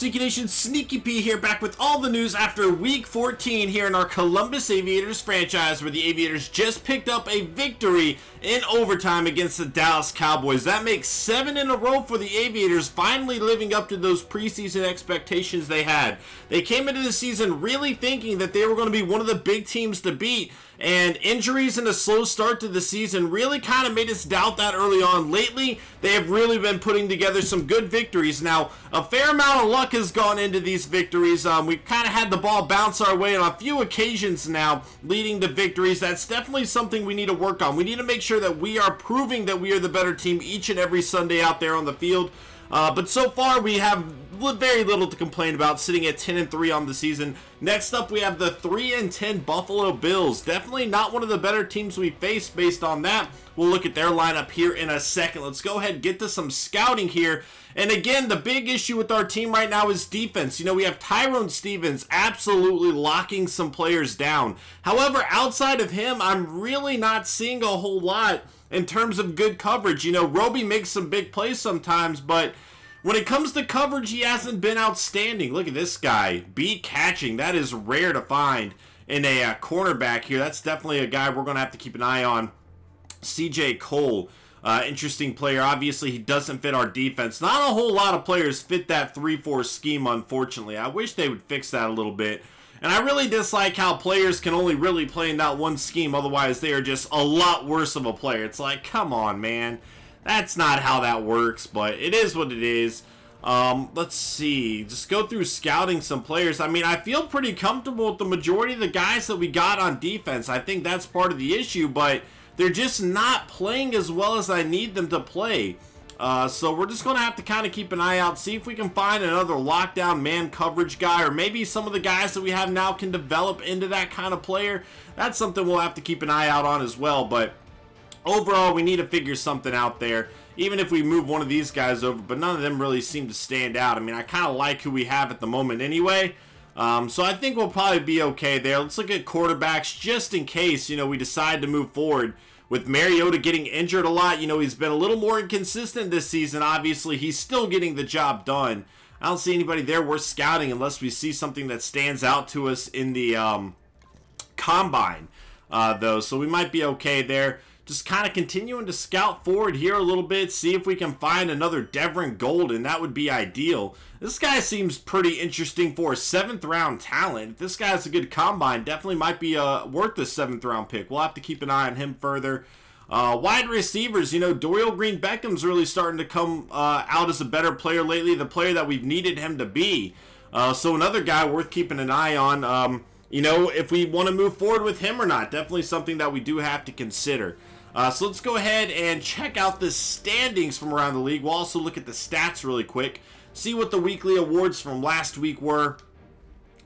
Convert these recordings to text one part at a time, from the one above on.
Sneaky Nation? Sneaky P here, back with all the news after Week 14 here in our Columbus Aviators franchise, where the Aviators just picked up a victory in overtime against the Dallas Cowboys. That makes 7 in a row for the Aviators, finally living up to those preseason expectations they had. They came into the season really thinking that they were going to be one of the big teams to beat, and injuries and a slow start to the season really kind of made us doubt that early on. Lately, they have really been putting together some good victories. Now, a fair amount of luck has gone into these victories. We've kind of had the ball bounce our way on a few occasions now, leading to victories. That's definitely something we need to work on. We need to make sure that we are proving that we are the better team each and every Sunday out there on the field. But so far, we have very little to complain about, sitting at 10-3 on the season. Next up, we have the 3-10 Buffalo Bills. Definitely not one of the better teams we faced based on that. We'll look at their lineup here in a second. Let's go ahead and get to some scouting here. And again, the big issue with our team right now is defense. You know, we have Tyrone Stevens absolutely locking some players down. However, outside of him, I'm really not seeing a whole lot in terms of good coverage. You know, Roby makes some big plays sometimes, but when it comes to coverage, he hasn't been outstanding. Look at this guy, beat catching. That is rare to find in a cornerback here. That's definitely a guy we're going to have to keep an eye on. CJ Cole, interesting player. Obviously, he doesn't fit our defense. Not a whole lot of players fit that 3-4 scheme, unfortunately. I wish they would fix that a little bit. And I really dislike how players can only really play in that one scheme. Otherwise, they are just a lot worse of a player. It's like, come on, man. That's not how that works, but it is what it is. Let's see. Just go through scouting some players. I mean, I feel pretty comfortable with the majority of the guys that we got on defense. I think that's part of the issue, but they're just not playing as well as I need them to play. So we're just going to have to kind of keep an eye out, see if we can find another lockdown man coverage guy, or maybe some of the guys that we have now can develop into that kind of player. That's something we'll have to keep an eye out on as well, but overall, we need to figure something out there, even if we move one of these guys over, but none of them really seem to stand out. I mean, I kind of like who we have at the moment anyway, so I think we'll probably be okay there. Let's look at quarterbacks just in case, you know, we decide to move forward. With Mariota getting injured a lot, you know, he's been a little more inconsistent this season. Obviously, he's still getting the job done. I don't see anybody there worth scouting unless we see something that stands out to us in the combine, though, so we might be okay there. Just kind of continuing to scout forward here a little bit, see if we can find another Devin Golden. That would be ideal. This guy seems pretty interesting for a 7th round talent. If this guy has a good combine, definitely might be worth a 7th round pick. We'll have to keep an eye on him further. Wide receivers, you know, Dorial Green-Beckham's really starting to come out as a better player lately, the player that we've needed him to be. So another guy worth keeping an eye on. You know, if we want to move forward with him or not, definitely something that we do have to consider. So let's go ahead and check out the standings from around the league. We'll also look at the stats really quick, see what the weekly awards from last week were.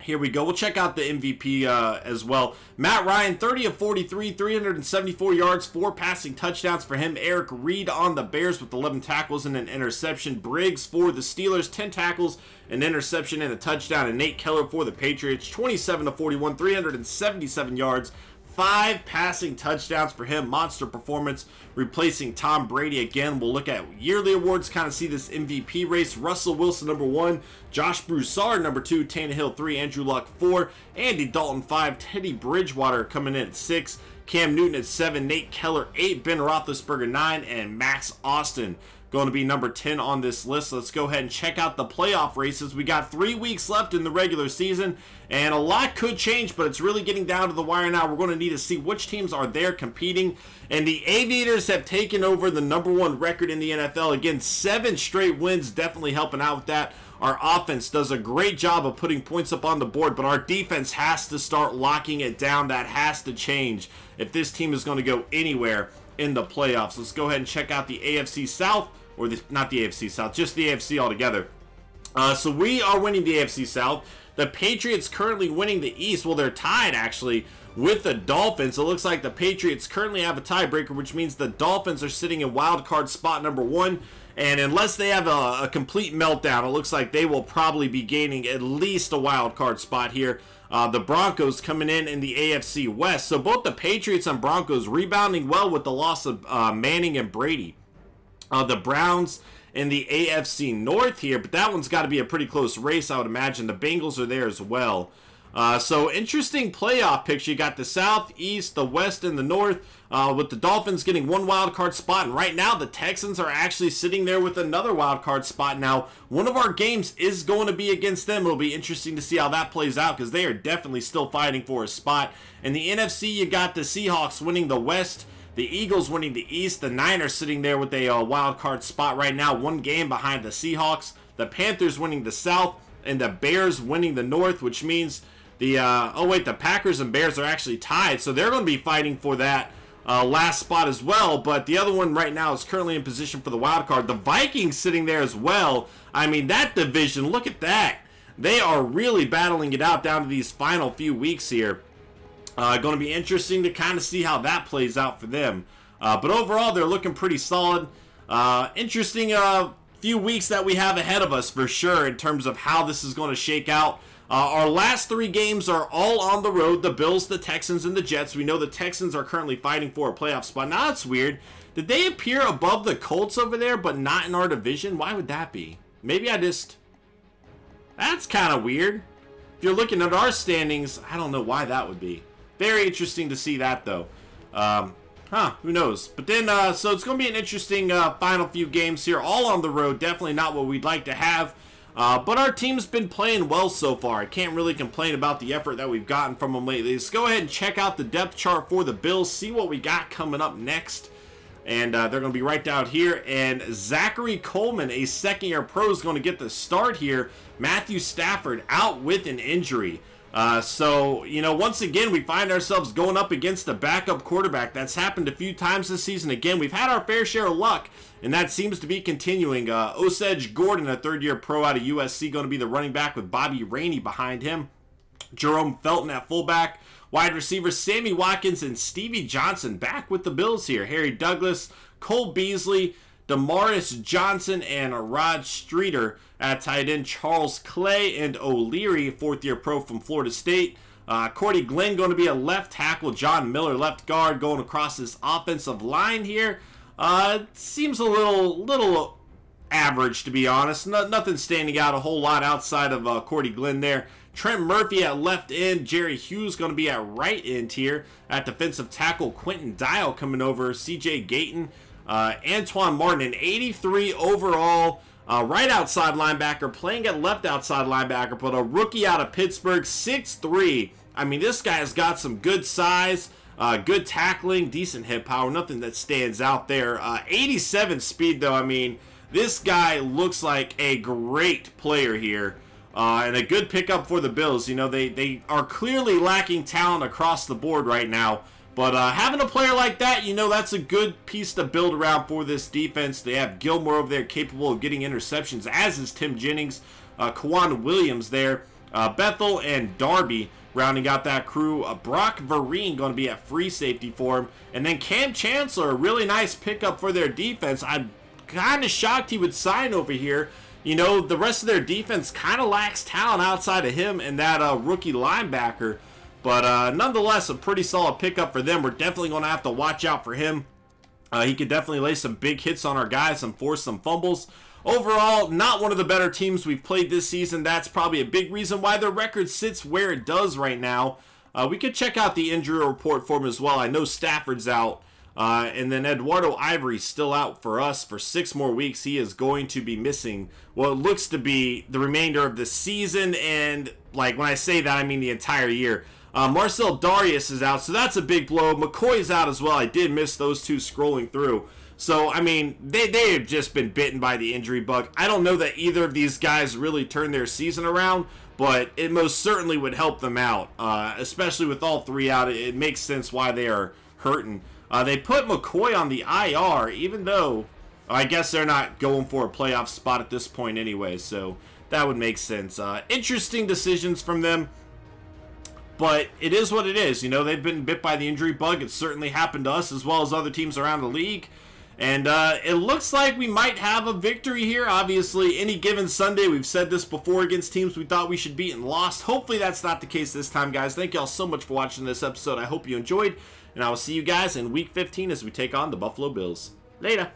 Here we go. We'll check out the MVP as well. Matt Ryan, 30 of 43, 374 yards, 4 passing touchdowns for him. Eric Reed on the Bears with 11 tackles and an interception. Briggs for the Steelers, 10 tackles, an interception, and a touchdown. And Nate Keller for the Patriots, 27 of 41, 377 yards, 5 passing touchdowns for him. Monster performance, replacing Tom Brady again. We'll look at yearly awards, kind of see this MVP race. Russell Wilson, number 1. Josh Broussard, number 2. Tannehill, 3. Andrew Luck, 4. Andy Dalton, 5. Teddy Bridgewater coming in at 6. Cam Newton at 7. Nate Keller, 8. Ben Roethlisberger, 9. And Max Austin going to be number 10 on this list. Let's go ahead and check out the playoff races. We got 3 weeks left in the regular season, and a lot could change, but it's really getting down to the wire now. We're going to need to see which teams are there competing, and the Aviators have taken over the #1 record in the NFL. Again, 7 straight wins, definitely helping out with that. Our offense does a great job of putting points up on the board, but our defense has to start locking it down. That has to change if this team is going to go anywhere in the playoffs. Let's go ahead and check out the AFC South. Or not the AFC South, just the AFC altogether. So we are winning the AFC South. The Patriots currently winning the East. Well, they're tied, actually, with the Dolphins. It looks like the Patriots currently have a tiebreaker, which means the Dolphins are sitting in wild card spot number 1. And unless they have a complete meltdown, it looks like they will probably be gaining at least a wild card spot here. The Broncos coming in the AFC West. So both the Patriots and Broncos rebounding well with the loss of Manning and Brady. The Browns in the AFC North here, but that one's got to be a pretty close race, I would imagine. The Bengals are there as well. So interesting playoff picture. You got the South, East, the West, and the North, with the Dolphins getting one wild card spot. And right now, the Texans are actually sitting there with another wild card spot. Now, one of our games is going to be against them. It'll be interesting to see how that plays out because they are definitely still fighting for a spot. In the NFC, you got the Seahawks winning the West, the Eagles winning the East, the Niners sitting there with a wild card spot right now, one game behind the Seahawks, the Panthers winning the South, and the Bears winning the North, which means the the Packers and Bears are actually tied, so they're going to be fighting for that last spot as well. But the other one right now is currently in position for the wild card. The Vikings sitting there as well. I mean, that division, look at that. They are really battling it out down to these final few weeks here. Going to be interesting to kind of see how that plays out for them. But overall, they're looking pretty solid. Interesting few weeks that we have ahead of us for sure in terms of how this is going to shake out. Our last 3 games are all on the road. The Bills, the Texans, and the Jets. We know the Texans are currently fighting for a playoff spot. Now, that's weird. Did they appear above the Colts over there, but not in our division? Why would that be? Maybe I just... That's kind of weird. If you're looking at our standings, I don't know why that would be. Very interesting to see that, though. Who knows? But then, so it's going to be an interesting final few games here. All on the road. Definitely not what we'd like to have. But our team's been playing well so far. I can't really complain about the effort that we've gotten from them lately. Let's go ahead and check out the depth chart for the Bills, see what we got coming up next. And they're going to be right down here. And Zachary Coleman, a second-year pro, is going to get the start here. Matthew Stafford out with an injury. So, you know, once again, we find ourselves going up against a backup quarterback. That's happened a few times this season. Again, we've had our fair share of luck, and that seems to be continuing. Osage Gordon, a third-year pro out of USC, going to be the running back with Bobby Rainey behind him. Jerome Felton at fullback. Wide receivers Sammy Watkins and Stevie Johnson back with the Bills here. Harry Douglas, Cole Beasley, Demaris Johnson, and Rod Streeter at tight end. Charles Clay and O'Leary, fourth-year pro from Florida State. Cordy Glenn going to be a left tackle. John Miller, left guard, going across this offensive line here. Seems a little average, to be honest. Nothing standing out a whole lot outside of Cordy Glenn there. Trent Murphy at left end. Jerry Hughes going to be at right end here. At defensive tackle, Quentin Dial coming over. C.J. Gayton. Antoine Martin, an 83 overall right outside linebacker, playing at left outside linebacker, but a rookie out of Pittsburgh, 6'3". I mean, this guy's got some good size, good tackling, decent hip power, nothing that stands out there. 87 speed, though. I mean, this guy looks like a great player here. And a good pickup for the Bills. You know, they are clearly lacking talent across the board right now. But having a player like that, you know, that's a good piece to build around for this defense. They have Gilmore over there capable of getting interceptions, as is Tim Jennings. Kawan Williams there. Bethel and Darby rounding out that crew. Brock Vereen going to be at free safety for him. And then Cam Chancellor, a really nice pickup for their defense. I'm kind of shocked he would sign over here. You know, the rest of their defense kind of lacks talent outside of him and that rookie linebacker. But nonetheless, a pretty solid pickup for them. We're definitely going to have to watch out for him. He could definitely lay some big hits on our guys and force some fumbles. Overall, not one of the better teams we've played this season. That's probably a big reason why their record sits where it does right now. We could check out the injury report for him as well. I know Stafford's out. And then Eduardo Ivory's still out for us for 6 more weeks. He is going to be missing what looks to be the remainder of the season. And, like, when I say that, I mean the entire year. Marcel Darius is out, so that's a big blow. McCoy's out as well. I did miss those two scrolling through. So, I mean, they have just been bitten by the injury bug. I don't know that either of these guys really turned their season around, but it most certainly would help them out. Especially with all 3 out, it makes sense why they are hurting. They put McCoy on the IR, even though I guess they're not going for a playoff spot at this point anyway, so that would make sense. Interesting decisions from them. But it is what it is. You know, they've been bit by the injury bug. It certainly happened to us as well as other teams around the league. And it looks like we might have a victory here. Obviously, any given Sunday, we've said this before against teams we thought we should beat and lost. Hopefully that's not the case this time, guys. Thank y'all so much for watching this episode. I hope you enjoyed. And I will see you guys in Week 15 as we take on the Buffalo Bills. Later.